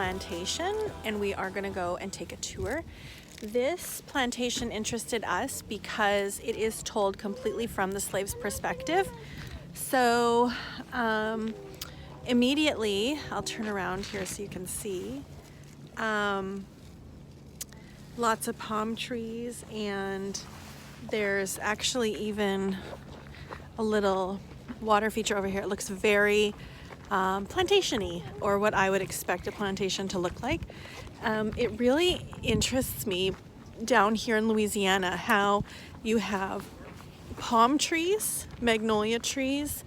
Plantation, and we are going to go and take a tour. This plantation interested us because it is told completely from the slave's perspective. So immediately, I'll turn around here so you can see. Lots of palm trees, and there's actually even a little water feature over here. It looks very plantation-y, or what I would expect a plantation to look like. It really interests me down here in Louisiana how you have palm trees, magnolia trees,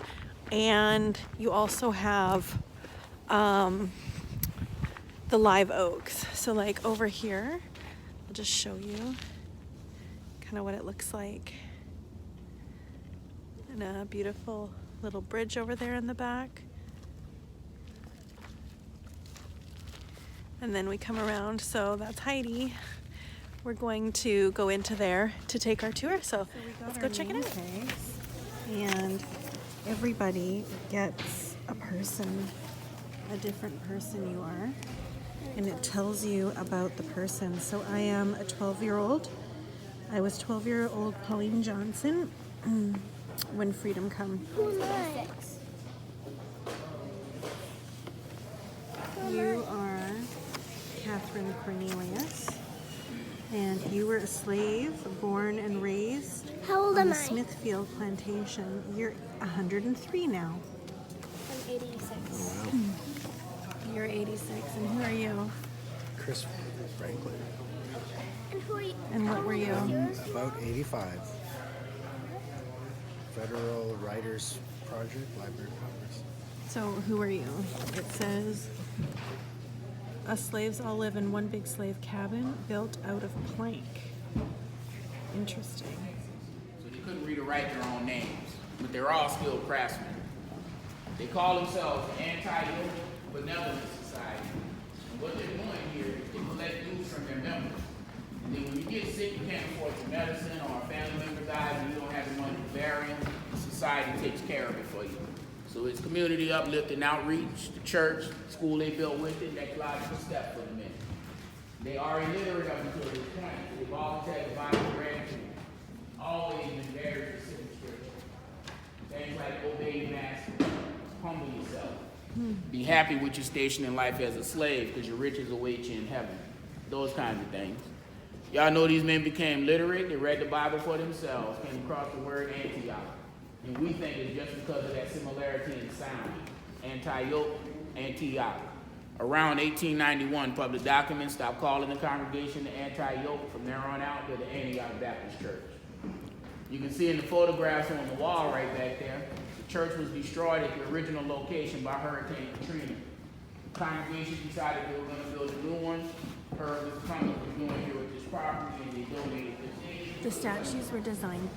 and you also have the live oaks. So like over here, I'll just show you kind of what it looks like. And a beautiful little bridge over there in the back. And then we come around, so that's Heidi. We're going to go into there to take our tour, so let's go check it out. And everybody gets a person, a different person you are, and it tells you about the person. So I am a 12-year-old. I was 12-year-old Pauline Johnson when freedom come. Who's I? You are Catherine Cornelius, and you were a slave born and raised on the Smithfield Plantation. You're 103 now. I'm 86. Wow. You're 86, and who are you? Chris Franklin. And who are you? And what were you? About 85. Federal Writers Project, Library of Congress. So who are you? It says, us slaves all live in one big slave cabin built out of plank. Interesting. So they couldn't read or write their own names, but they're all skilled craftsmen. They call themselves the Anti-Yoke Benevolent Society. And what they're doing here is they collect dues from their members. And then when you get sick, you can't afford your medicine, or a family member dies and you don't have the money to bury him, the society takes care of it for you. So it's community uplifting outreach, the church, the school they built with it, that's a logical step for the men. They are illiterate up until this point. They've always had divine gratitude, always been very specific scripture. Things like obey master, humble yourself. Be happy with your station in life as a slave, because your riches await you in heaven. Those kinds of things. Y'all know these men became literate. They read the Bible for themselves, came across the word Antioch. And we think it's just because of that similarity in sound. Anti-yoke, Antioch. Around 1891, public documents stopped calling the congregation the Anti-yoke. From there on out, they're the Antioch Baptist Church. You can see in the photographs on the wall right back there, the church was destroyed at the original location by Hurricane Katrina. The congregation decided they were going to build a new one. Heard this company was doing here with this property, and they donated it. The statues were designed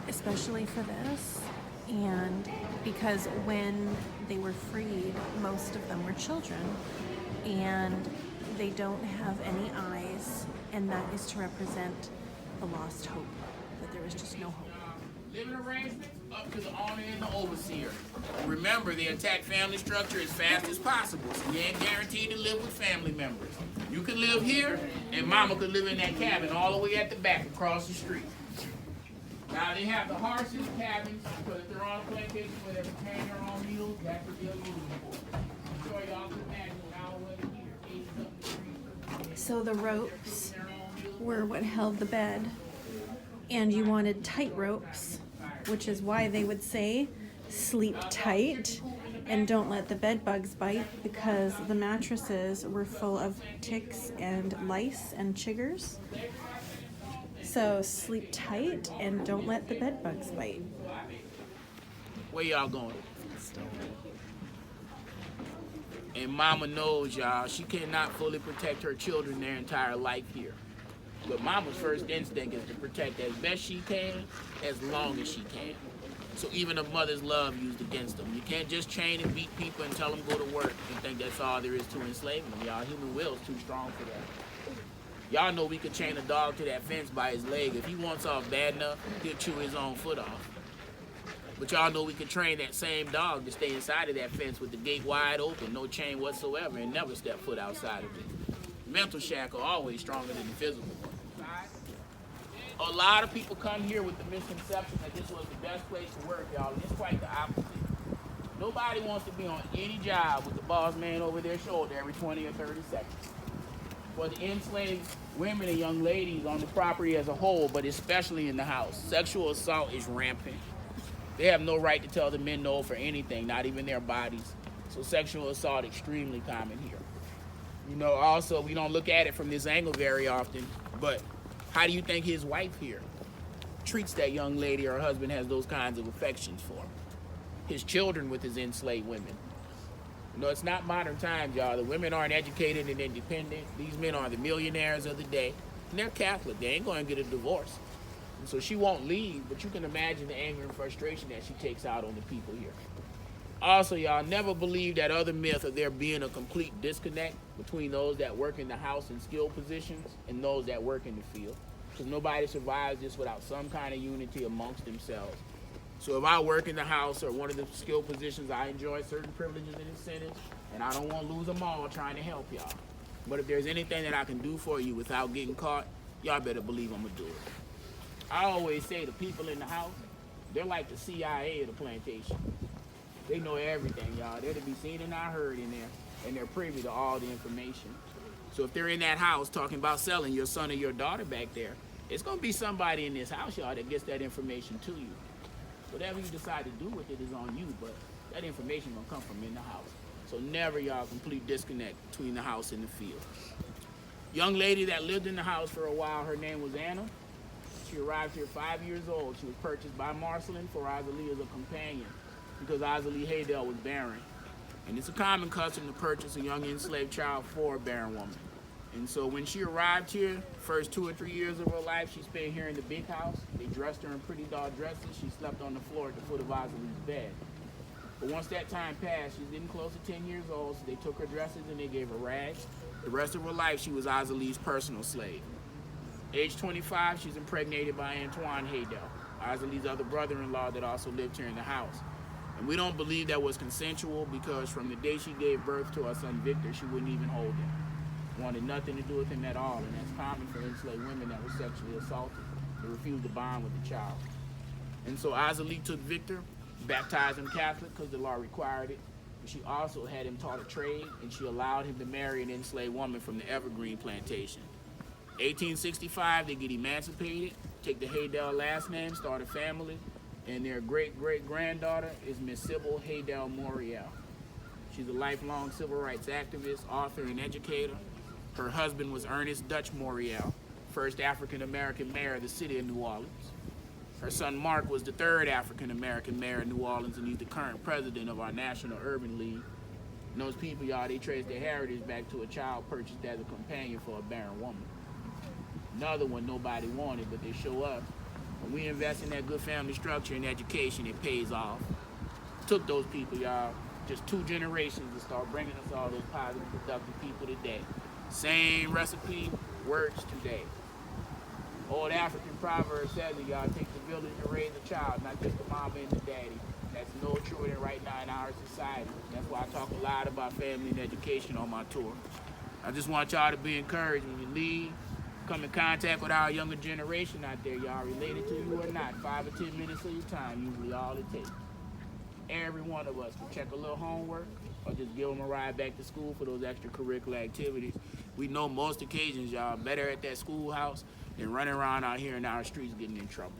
especially for this, and because when they were freed, most of them were children, and they don't have any eyes, and that is to represent the lost hope, that there is just no hope. Living arrangements up to the owner and the overseer. Remember, they attack family structure as fast as possible, so you ain't guaranteed to live with family members. You could live here, and mama could live in that cabin all the way at the back across the street. Now they have the harshest cabins, because if they're on a plantation where they're preparing their own meals, that's what they're using for. I'm sure y'all can imagine how it was here, 80-something degrees. So the ropes were what held the bed, and you wanted tight ropes, which is why they would say sleep tight and don't let the bed bugs bite, because the mattresses were full of ticks and lice and chiggers. So sleep tight and don't let the bed bugs bite. Where y'all going? And mama knows, y'all, she cannot fully protect her children their entire life here. But mama's first instinct is to protect as best she can, as long as she can. So even a mother's love used against them. You can't just chain and beat people and tell them go to work and think that's all there is to enslaving them. Y'all, human will is too strong for that. Y'all know we could chain a dog to that fence by his leg. If he wants off bad enough, he'll chew his own foot off. But y'all know we can train that same dog to stay inside of that fence with the gate wide open, no chain whatsoever, and never step foot outside of it. Mental shackle always stronger than the physical one. A lot of people come here with the misconception that this was the best place to work, y'all, and it's quite the opposite. Nobody wants to be on any job with the boss man over their shoulder every 20 or 30 seconds. For the enslaved women and young ladies on the property as a whole, but especially in the house, sexual assault is rampant. They have no right to tell the men no for anything, not even their bodies. So sexual assault extremely common here. You know, also, we don't look at it from this angle very often, but how do you think his wife here treats that young lady or her husband has those kinds of affections for? His children with his enslaved women. You know, it's not modern times, y'all. The women aren't educated and independent. These men are the millionaires of the day, and they're Catholic. They ain't going to get a divorce. And so she won't leave, but you can imagine the anger and frustration that she takes out on the people here. Also, y'all, never believe that other myth of there being a complete disconnect between those that work in the house in skilled positions and those that work in the field. Because nobody survives this without some kind of unity amongst themselves. So if I work in the house or one of the skilled positions, I enjoy certain privileges and incentives, and I don't want to lose them all trying to help y'all. But if there's anything that I can do for you without getting caught, y'all better believe I'm going to do it. I always say the people in the house, they're like the CIA of the plantation. They know everything, y'all. They're to be seen and not heard in there, and they're privy to all the information. So if they're in that house talking about selling your son or your daughter back there, it's going to be somebody in this house, y'all, that gets that information to you. Whatever you decide to do with it is on you, but that information going to come from in the house. So never, y'all, complete disconnect between the house and the field. Young lady that lived in the house for a while, her name was Anna. She arrived here 5 years old. She was purchased by Marcelin for Azalee as a companion because Azalee Haydell was barren. And it's a common custom to purchase a young enslaved child for a barren woman. And so when she arrived here, first 2 or 3 years of her life, she spent here in the big house. They dressed her in pretty doll dresses. She slept on the floor at the foot of Azalee's bed. But once that time passed, she's getting close to 10 years old, so they took her dresses and they gave her rags. The rest of her life, she was Azalee's personal slave. Age 25, she's impregnated by Antoine Haydell, Azalee's other brother-in-law that also lived here in the house. And we don't believe that was consensual because from the day she gave birth to our son Victor, she wouldn't even hold him. Wanted nothing to do with him at all, and that's common for enslaved women that were sexually assaulted. They refused to bond with the child. And so Azalee took Victor, baptized him Catholic because the law required it, but she also had him taught a trade, and she allowed him to marry an enslaved woman from the Evergreen Plantation. 1865, they get emancipated, take the Haydell last name, start a family, and their great-great-granddaughter is Miss Sybil Haydell Moriel. She's a lifelong civil rights activist, author, and educator. Her husband was Ernest Dutch Moriel, first African-American mayor of the city of New Orleans. Her son Mark was the third African-American mayor of New Orleans, and he's the current president of our National Urban League. And those people, y'all, they trace their heritage back to a child purchased as a companion for a barren woman. Another one nobody wanted, but they show up. When we invest in that good family structure and education, it pays off. Took those people, y'all, just 2 generations to start bringing us all those positive, productive people today. Same recipe works today. Old African proverb says that y'all take the village to raise a child, not just the mama and the daddy. That's no truer than right now in our society. That's why I talk a lot about family and education on my tour. I just want y'all to be encouraged when you leave. Come in contact with our younger generation out there, y'all, related to you or not. 5 or 10 minutes of your time, usually all it takes. Every one of us can check a little homework or just give them a ride back to school for those extracurricular activities. We know most occasions, y'all, better at that schoolhouse than running around out here in our streets getting in trouble.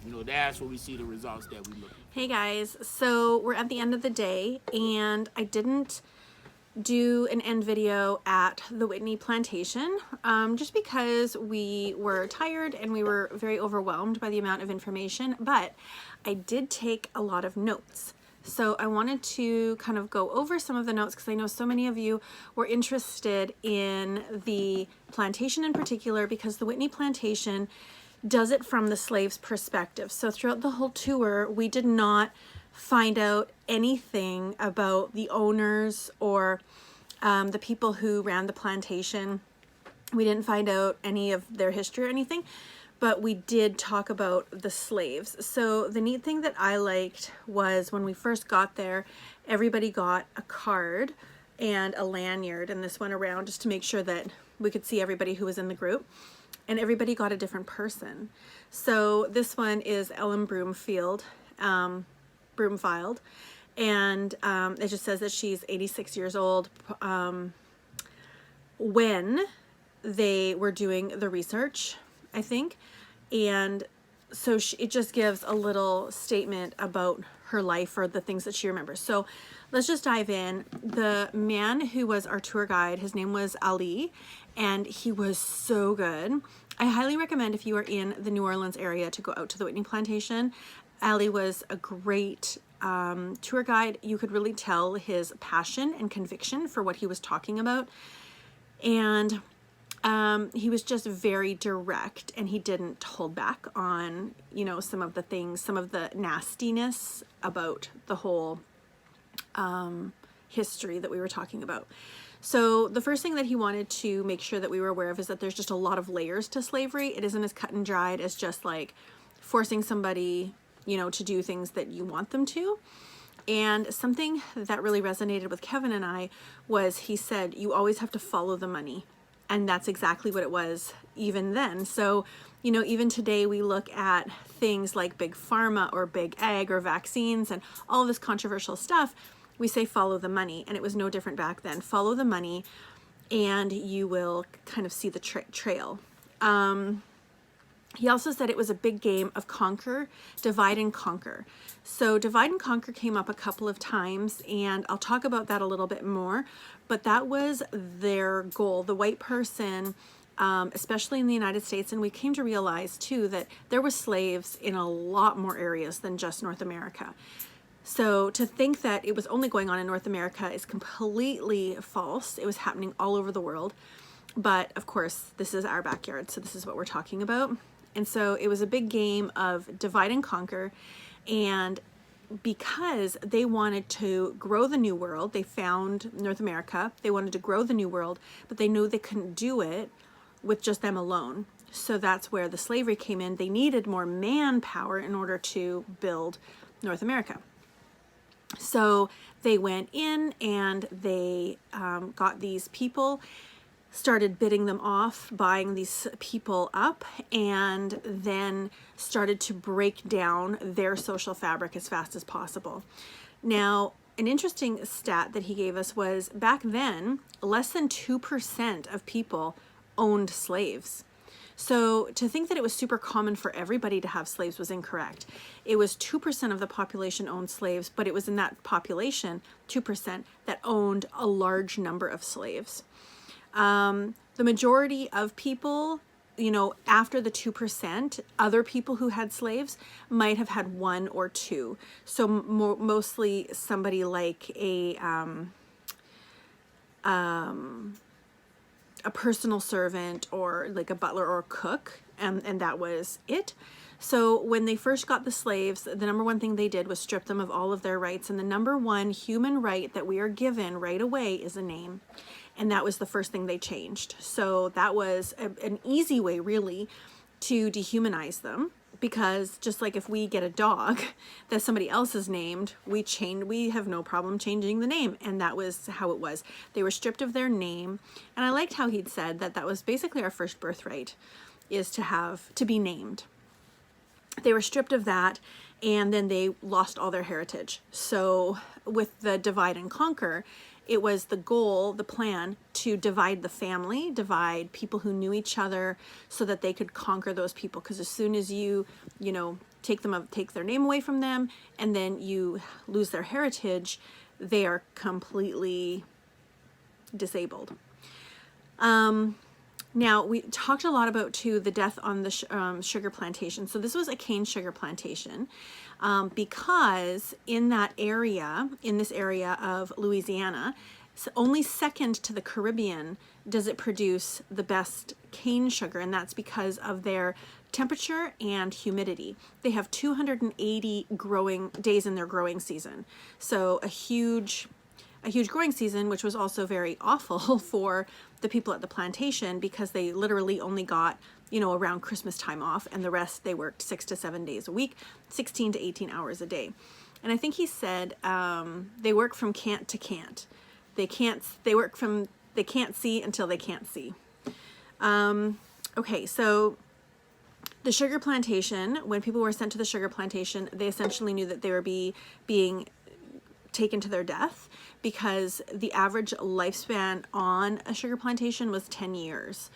You know, that's where we see the results that we look at. Hey guys, so we're at the end of the day and I didn't do an end video at the Whitney Plantation just because we were tired and we were very overwhelmed by the amount of information, but I did take a lot of notes. So I wanted to kind of go over some of the notes because I know so many of you were interested in the plantation in particular because the Whitney Plantation does it from the slave's perspective. So throughout the whole tour, we did not find out anything about the owners or the people who ran the plantation. We didn't find out any of their history or anything, but we did talk about the slaves. So the neat thing that I liked was when we first got there, everybody got a card and a lanyard, and this went around just to make sure that we could see everybody who was in the group, and everybody got a different person. So this one is Ellen Broomfield, Broomfield, and it just says that she's 86 years old when they were doing the research, I think. And so it just gives a little statement about her life or the things that she remembers. So let's just dive in. The man who was our tour guide, his name was Ali, and he was so good. I highly recommend, if you are in the New Orleans area, to go out to the Whitney Plantation. Ali was a great tour guide. You could really tell his passion and conviction for what he was talking about. And he was just very direct, and he didn't hold back on, you know, some of the things, some of the nastiness about the whole history that we were talking about. So the first thing that he wanted to make sure that we were aware of is that there's just a lot of layers to slavery. It isn't as cut and dried as just like forcing somebody, you know, to do things that you want them to. And something that really resonated with Kevin and I was, he said, you always have to follow the money. And that's exactly what it was even then. So, you know, even today we look at things like big pharma or big ag or vaccines and all this controversial stuff. We say follow the money, and it was no different back then. Follow the money and you will kind of see the trail. He also said it was a big game of conquer, divide and conquer. So divide and conquer came up a couple of times, and I'll talk about that a little bit more, but that was their goal. The white person, especially in the United States, and we came to realize too that there were slaves in a lot more areas than just North America. So to think that it was only going on in North America is completely false. It was happening all over the world. But of course, this is our backyard, so this is what we're talking about. And so it was a big game of divide and conquer. And because they wanted to grow the New World, they found North America, they wanted to grow the New World, but they knew they couldn't do it with just them alone. So that's where the slavery came in. They needed more manpower in order to build North America. So they went in and they got these people, started bidding them off, buying these people up, and then started to break down their social fabric as fast as possible. Now, an interesting stat that he gave us was back then, less than 2% of people owned slaves. So to think that it was super common for everybody to have slaves was incorrect. It was 2% of the population owned slaves, but it was in that population, 2%, that owned a large number of slaves. The majority of people, you know, after the 2%, other people who had slaves might have had one or two. So mostly somebody like a personal servant or like a butler or a cook, and that was it. So when they first got the slaves, the number one thing they did was strip them of all of their rights. And the number one human right that we are given right away is a name. And that was the first thing they changed. So that was an easy way, really, to dehumanize them. Because just like if we get a dog that somebody else has named, we have no problem changing the name. And that was how it was. They were stripped of their name. And I liked how he'd said that that was basically our first birthright, is to be named. They were stripped of that, and then they lost all their heritage. So with the divide and conquer, it was the goal, the plan, to divide the family, divide people who knew each other so that they could conquer those people. Because as soon as you take their name away from them, and then you lose their heritage, they are completely disabled. Now, we talked a lot about, too, the death on the sugar plantation. So this was a cane sugar plantation because in this area of Louisiana, so only second to the Caribbean does it produce the best cane sugar, and that's because of their temperature and humidity. They have 280 growing days in their growing season. So a huge growing season, which was also very awful for the people at the plantation because they literally only got, around Christmas time off, and the rest they worked 6 to 7 days a week, 16 to 18 hours a day. And I think he said they work from can't to can't. They can't see until they can't see. Okay, so the sugar plantation, when people were sent to the sugar plantation, they essentially knew that they were being taken to their death, because the average lifespan on a sugar plantation was 10 years.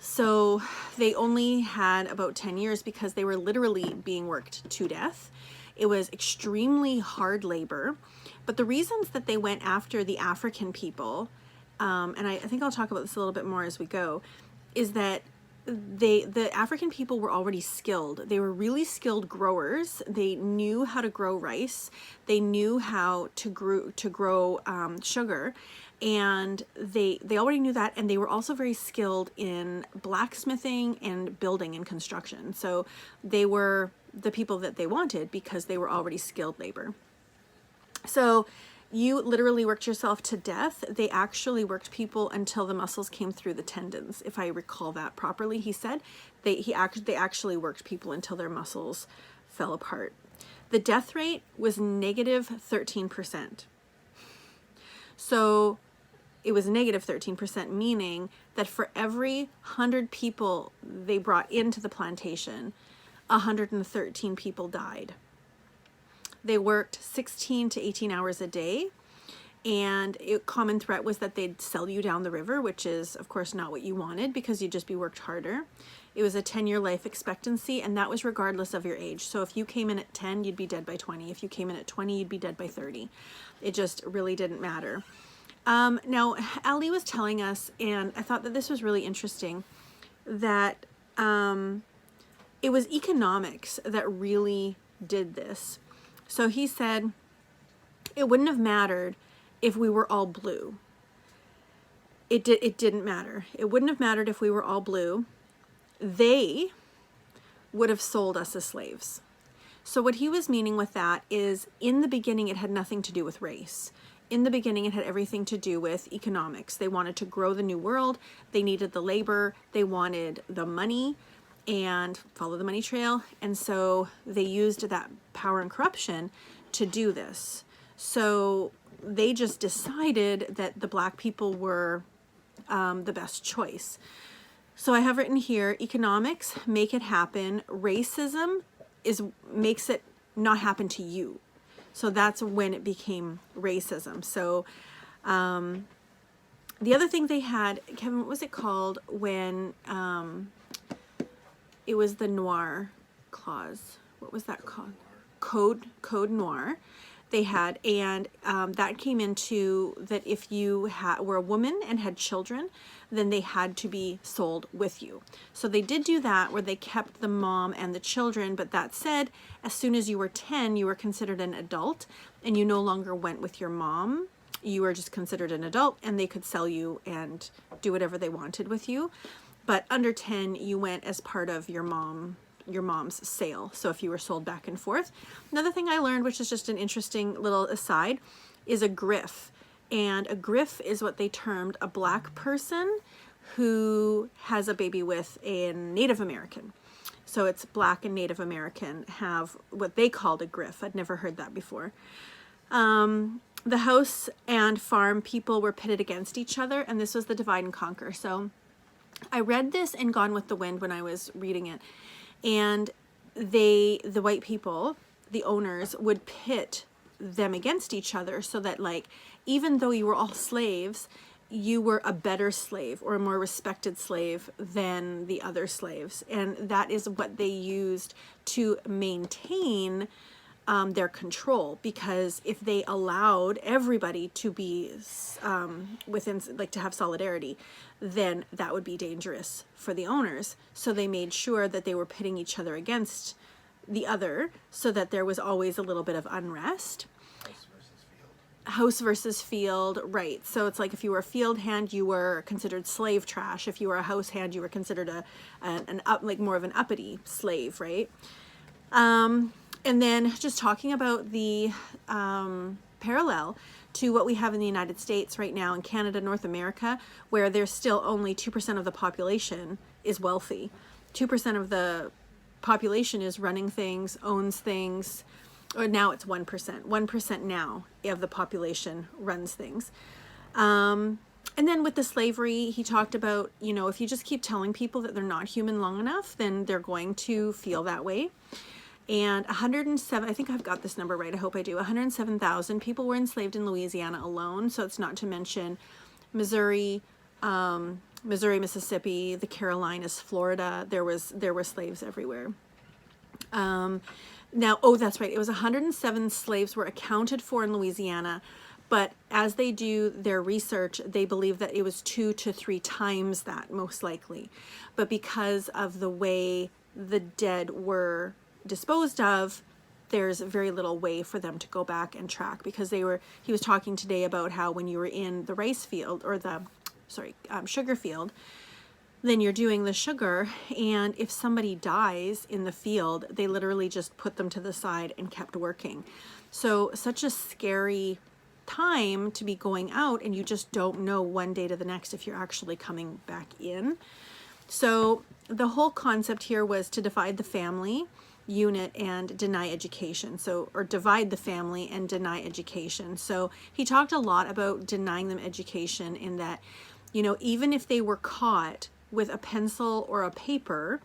So they only had about 10 years because they were literally being worked to death. It was extremely hard labor. But the reasons that they went after the African people, and I think I'll talk about this a little bit more as we go, is that the African people were already skilled. They were really skilled growers. They knew how to grow rice. They knew how to grow sugar, and they already knew that. And they were also very skilled in blacksmithing and building and construction. So they were the people that they wanted because they were already skilled labor. So you literally worked yourself to death. They actually worked people until the muscles came through the tendons, if I recall that properly. He said they actually worked people until their muscles fell apart. The death rate was negative 13%. So it was negative 13%, meaning that for every 100 people they brought into the plantation, 113 people died. They worked 16 to 18 hours a day, and a common threat was that they'd sell you down the river, which is, of course, not what you wanted, because you'd just be worked harder. It was a 10-year life expectancy, and that was regardless of your age. So if you came in at 10, you'd be dead by 20. If you came in at 20, you'd be dead by 30. It just really didn't matter. Now, Ali was telling us, and I thought that this was really interesting, that it was economics that really did this. So he said it wouldn't have mattered if we were all blue. It didn't matter. It wouldn't have mattered if we were all blue. They would have sold us as slaves. So what he was meaning with that is, in the beginning, it had nothing to do with race. In the beginning, it had everything to do with economics. They wanted to grow the new world. They needed the labor. They wanted the money and follow the money trail. And so they used that power and corruption to do this. So they just decided that the black people were the best choice. So I have written here, economics make it happen. Racism makes it not happen to you. So that's when it became racism. So the other thing they had, Kevin, what was it called when it was the noir clause? What was that called? Code noir. They had, and that came into that if you were a woman and had children, then they had to be sold with you. So they did do that, where they kept the mom and the children, but that said, as soon as you were 10, you were considered an adult, and you no longer went with your mom. You were just considered an adult, and they could sell you and do whatever they wanted with you. But under 10, you went as part of your mom's sale. So if you were sold back and forth. Another thing I learned, which is just an interesting little aside, is a griff. And a griff is what they termed a black person who has a baby with a Native American. So it's black and Native American have what they called a griff. I'd never heard that before. The house and farm people were pitted against each other, and this was the divide and conquer. So I read this in Gone with the Wind when I was reading it. And the white people, the owners, would pit them against each other, so that, like, even though you were all slaves, you were a better slave or a more respected slave than the other slaves. And that is what they used to maintain their control, because if they allowed everybody to be within, like, to have solidarity, then that would be dangerous for the owners. So they made sure that they were pitting each other against the other, so that there was always a little bit of unrest. House versus field, right. So it's like if you were a field hand, you were considered slave trash. If you were a house hand, you were considered like more of an uppity slave, right? And then just talking about the parallel to what we have in the United States right now, in Canada, North America, where there's still only 2% of the population is wealthy. 2% of the population is running things, owns things, or now it's 1%. 1% now of the population runs things. And then with the slavery, he talked about, you know, if you just keep telling people that they're not human long enough, then they're going to feel that way. And 107, I think I've got this number right, I hope I do, 107,000 people were enslaved in Louisiana alone. So it's not to mention Missouri, Mississippi, the Carolinas, Florida. There were slaves everywhere. Now, oh, that's right. It was 107 slaves were accounted for in Louisiana, but as they do their research, they believe that it was 2 to 3 times that, most likely. But because of the way the dead were disposed of, there's very little way for them to go back and track, because he was talking today about how when you were in the rice field, or the, sugar field, then you're doing the sugar, and if somebody dies in the field, they literally just put them to the side and kept working. So such a scary time to be going out, and you just don't know one day to the next if you're actually coming back in. So the whole concept here was to divide the family unit and deny education. So, or divide the family and deny education. So he talked a lot about denying them education, in that, you know, even if they were caught with a pencil or a paper,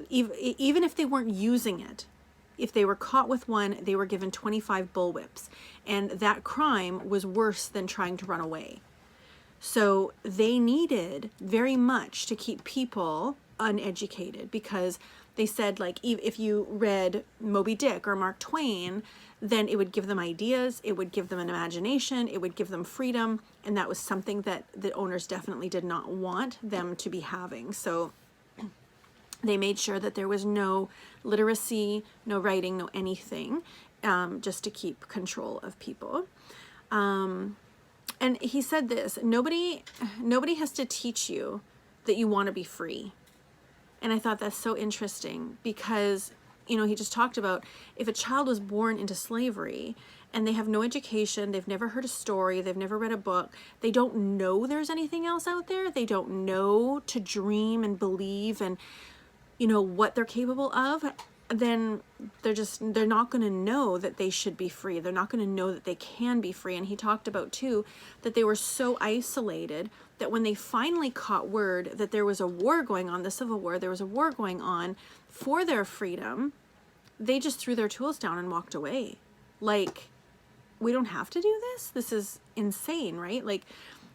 even if they weren't using it, if they were caught with one, they were given 25 bullwhips, and that crime was worse than trying to run away. So they needed very much to keep people uneducated, because they said, like, if you read Moby Dick or Mark Twain, then it would give them ideas, it would give them an imagination, it would give them freedom, and that was something that the owners definitely did not want them to be having. So they made sure that there was no literacy, no writing, no anything, just to keep control of people. And he said this, nobody has to teach you that you want to be free. And I thought that's so interesting, because, you know, he just talked about, if a child was born into slavery and they have no education, they've never heard a story, they've never read a book, they don't know there's anything else out there, they don't know to dream and believe and, you know, what they're capable of, then they're not going to know that they should be free. They're not going to know that they can be free. And he talked about too that they were so isolated that when they finally caught word that there was a war going on, the Civil War, there was a war going on for their freedom, they just threw their tools down and walked away. Like, we don't have to do this? This is insane, right? Like,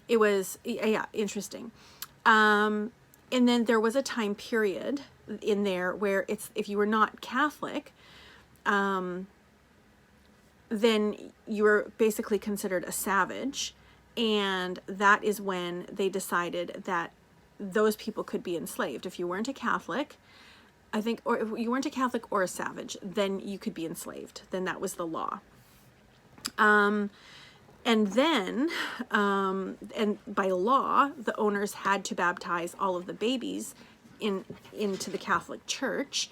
it was, yeah, interesting. And then there was a time period in there where it's, if you were not Catholic, then you were basically considered a savage. And that is when they decided that those people could be enslaved. If you weren't a Catholic, I think, or if you weren't a Catholic or a savage, then you could be enslaved. Then that was the law. And then, and by law, the owners had to baptize all of the babies into the Catholic Church,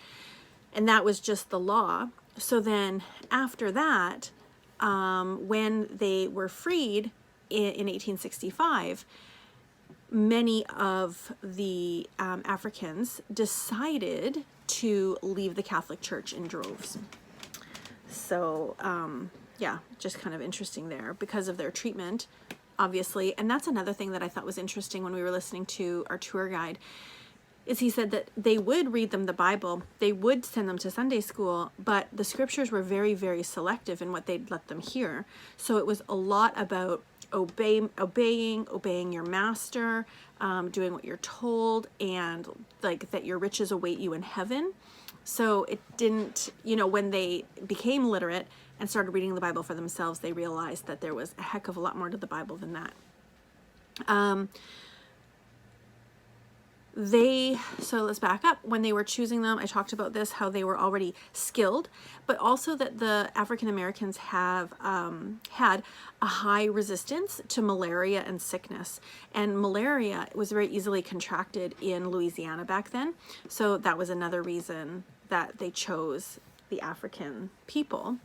and that was just the law. So then after that, when they were freed in 1865, many of the Africans decided to leave the Catholic Church in droves. So yeah, just kind of interesting there because of their treatment, obviously. And that's another thing that I thought was interesting when we were listening to our tour guide, is he said that they would read them the Bible, they would send them to Sunday school, but the scriptures were very, very selective in what they'd let them hear. So it was a lot about obeying your master, doing what you're told, and like that your riches await you in heaven. So it didn't, you know, when they became literate and started reading the Bible for themselves, they realized that there was a heck of a lot more to the Bible than that. So let's back up. When they were choosing them, I talked about this, how they were already skilled, but also that the African Americans have had a high resistance to malaria and sickness. And malaria was very easily contracted in Louisiana back then. So that was another reason that they chose the African people.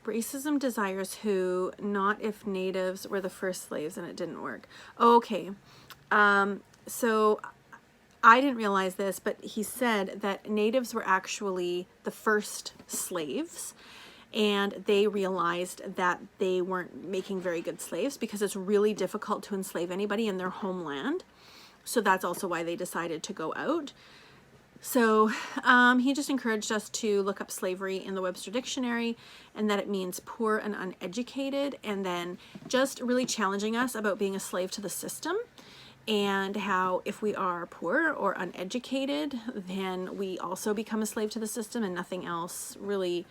Racism desires who, not if natives were the first slaves and it didn't work. Okay. So I didn't realize this, but he said that natives were actually the first slaves, and they realized that they weren't making very good slaves because it's really difficult to enslave anybody in their homeland. So that's also why they decided to go out. So he just encouraged us to look up slavery in the Webster Dictionary, and that it means poor and uneducated, and then just really challenging us about being a slave to the system, and how if we are poor or uneducated, then we also become a slave to the system and nothing else really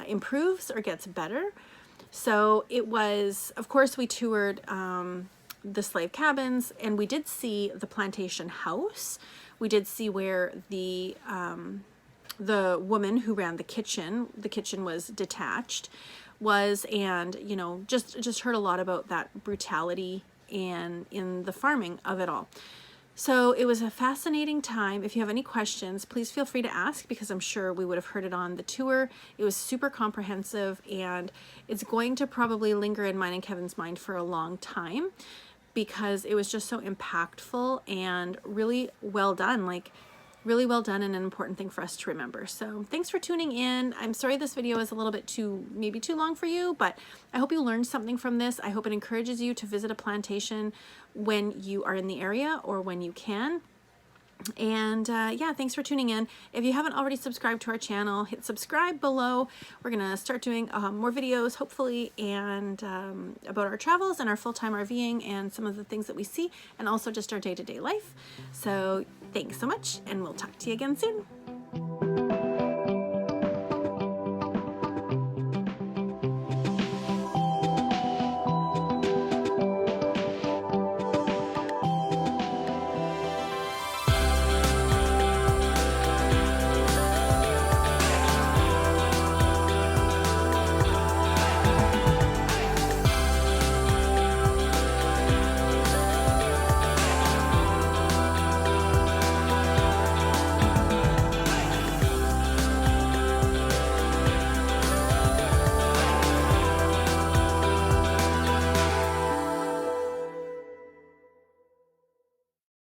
improves or gets better. So it was, of course, we toured the slave cabins, and we did see the plantation house. We did see where the woman who ran the kitchen was detached, and you know, just heard a lot about that brutality and in the farming of it all. So it was a fascinating time. If you have any questions, please feel free to ask, because I'm sure we would have heard it on the tour. It was super comprehensive, and it's going to probably linger in mine and Kevin's mind for a long time, because it was just so impactful and really well done, like really well done, and an important thing for us to remember. So thanks for tuning in. I'm sorry this video is a little bit maybe too long for you, but I hope you learned something from this. I hope it encourages you to visit a plantation when you are in the area or when you can. And yeah, thanks for tuning in. If you haven't already subscribed to our channel, hit subscribe below. We're gonna start doing more videos, hopefully, and about our travels and our full-time RVing and some of the things that we see, and also just our day-to-day life. So thanks so much, and we'll talk to you again soon.